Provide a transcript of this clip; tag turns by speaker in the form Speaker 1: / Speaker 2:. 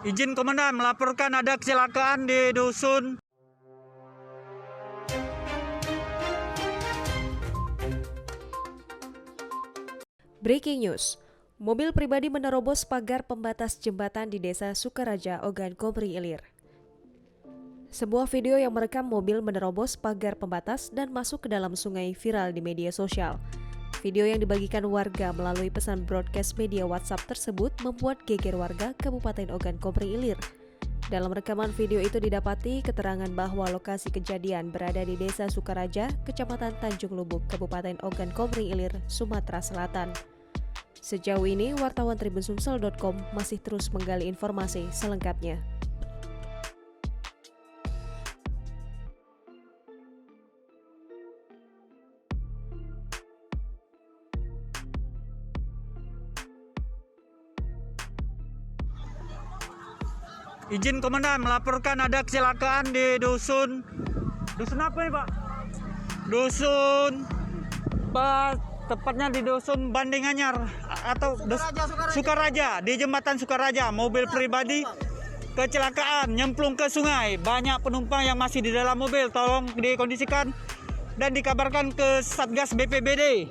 Speaker 1: Izin komandan melaporkan ada kecelakaan di dusun.
Speaker 2: Breaking news. Mobil pribadi menerobos pagar pembatas jembatan di Desa Sukaraja, Ogan Komering Ilir. Sebuah video yang merekam mobil menerobos pagar pembatas dan masuk ke dalam sungai viral di media sosial. Video yang dibagikan warga melalui pesan broadcast media WhatsApp tersebut membuat geger warga Kabupaten Ogan Komering Ilir. Dalam rekaman video itu didapati keterangan bahwa lokasi kejadian berada di Desa Sukaraja, Kecamatan Tanjung Lubuk, Kabupaten Ogan Komering Ilir, Sumatera Selatan. Sejauh ini, wartawan Tribunsumsel.com masih terus menggali informasi selengkapnya.
Speaker 1: Izin komandan melaporkan ada kecelakaan di dusun. Dusun apa nih, Pak? Tepatnya di dusun Banding Anyar atau Sukaraja, di jembatan Sukaraja. Mobil pribadi kecelakaan nyemplung ke sungai. Banyak penumpang yang masih di dalam mobil. Tolong dikondisikan dan dikabarkan ke Satgas BPBD.